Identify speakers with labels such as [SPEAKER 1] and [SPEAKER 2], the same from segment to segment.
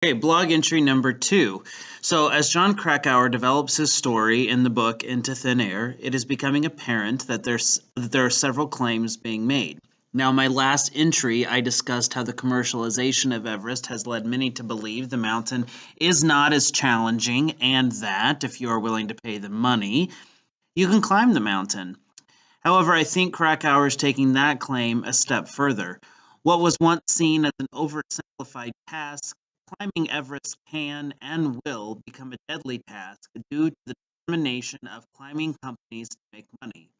[SPEAKER 1] Okay, blog entry number 2. So, as John Krakauer develops his story in the book Into Thin Air, it is becoming apparent that there are several claims being made. Now, my last entry, I discussed how the commercialization of Everest has led many to believe the mountain is not as challenging, and that, if you are willing to pay the money, you can climb the mountain. However, I think Krakauer is taking that claim a step further. What was once seen as an oversimplified task, climbing Everest can and will become a deadly task due to the determination of climbing companies to make money.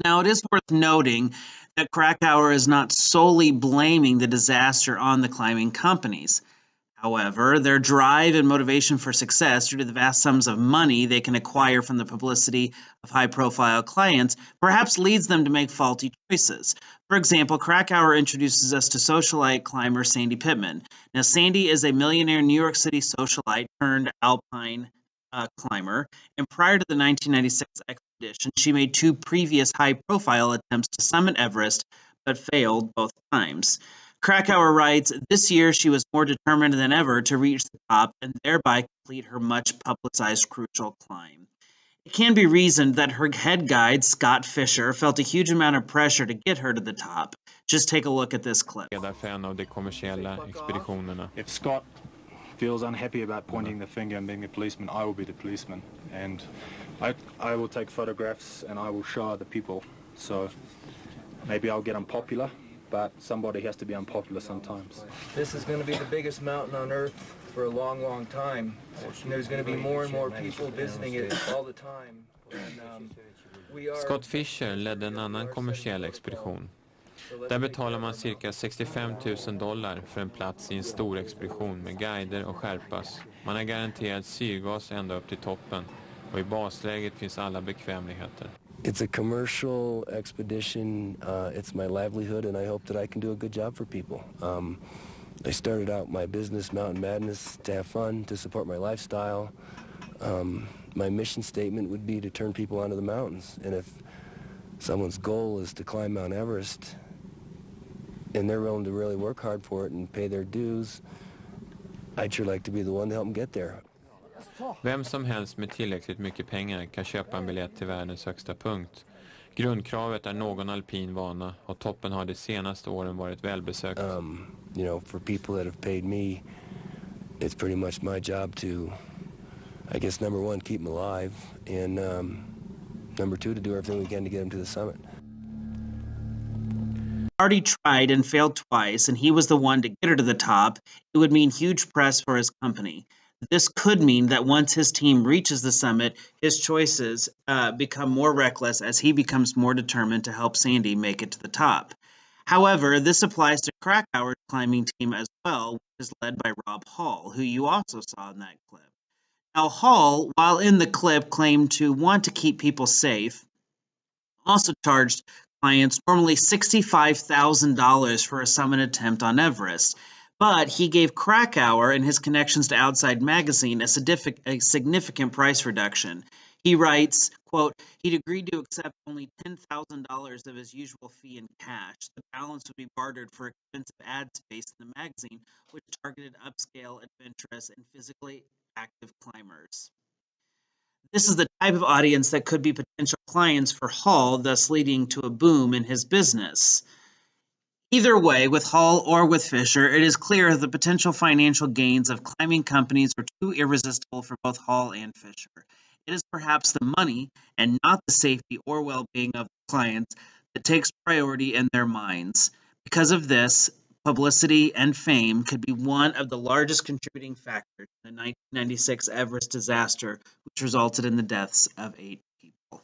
[SPEAKER 1] Now, it is worth noting that Krakauer is not solely blaming the disaster on the climbing companies. However, their drive and motivation for success, due to the vast sums of money they can acquire from the publicity of high profile clients, perhaps leads them to make faulty choices. For example, Krakauer introduces us to socialite climber Sandy Pittman. Now, Sandy is a millionaire New York City socialite turned alpine climber, and prior to the 1996 expedition, she made two previous high profile attempts to summit Everest but failed both times. Krakauer writes, this year she was more determined than ever to reach the top and thereby complete her much publicized crucial climb. It can be reasoned that her head guide, Scott Fisher, felt a huge amount of pressure to get her to the top. Just take a look at this clip.
[SPEAKER 2] För en av de kommersiella expeditionerna.
[SPEAKER 3] If Scott feels unhappy about pointing the finger and being the policeman, I will be the policeman. And I will take photographs and I will show other people. So maybe I'll get unpopular, but somebody has to be unpopular sometimes.
[SPEAKER 4] This is going to be the biggest mountain on Earth for a long, long time. And there's going to be more and more people visiting it all the time. And,
[SPEAKER 2] Scott Fisher ledde en annan kommersiell expedition. Där betalar man cirka $65,000 för en plats i en stor expedition med guider och skärpas. Man är garanterad syrgas ända upp till toppen och i basläget finns alla bekvämligheter.
[SPEAKER 5] It's a commercial expedition. It's my livelihood, and I hope that I can do a good job for people. I started out my business, Mountain Madness, to have fun, to support my lifestyle. My mission statement would be to turn people onto the mountains. And if someone's goal is to climb Mount Everest, and they're willing to really work hard for it and pay their dues, I'd sure like to be the one to help them get there.
[SPEAKER 2] Vem som helst med tillräckligt mycket pengar kan köpa en biljett till världens högsta punkt. Grundkravet är någon alpin vana och toppen har de senaste åren varit välbesökt.
[SPEAKER 5] You know, for people that have paid me, it's pretty much my job to, I guess, number one, keep them alive, and number two, to do everything we can to get them to the summit.
[SPEAKER 1] Already tried and failed twice, and he was the one to get her to the top, it would mean huge press for his company. This could mean that once his team reaches the summit, his choices become more reckless as he becomes more determined to help Sandy make it to the top. However, this applies to Krakauer's climbing team as well, which is led by Rob Hall, who you also saw in that clip. Now, Hall, while in the clip, claimed to want to keep people safe, also charged clients normally $65,000 for a summit attempt on Everest. But he gave Krakauer and his connections to Outside Magazine a significant price reduction. He writes, quote, he'd agreed to accept only $10,000 of his usual fee in cash. The balance would be bartered for expensive ad space in the magazine, which targeted upscale, adventurous, and physically active climbers. This is the type of audience that could be potential clients for Hall, thus leading to a boom in his business. Either way, with Hall or with Fisher, it is clear that the potential financial gains of climbing companies are too irresistible for both Hall and Fisher. It is perhaps the money and not the safety or well-being of the clients that takes priority in their minds. Because of this, publicity and fame could be one of the largest contributing factors in the 1996 Everest disaster, which resulted in the deaths of 8 people.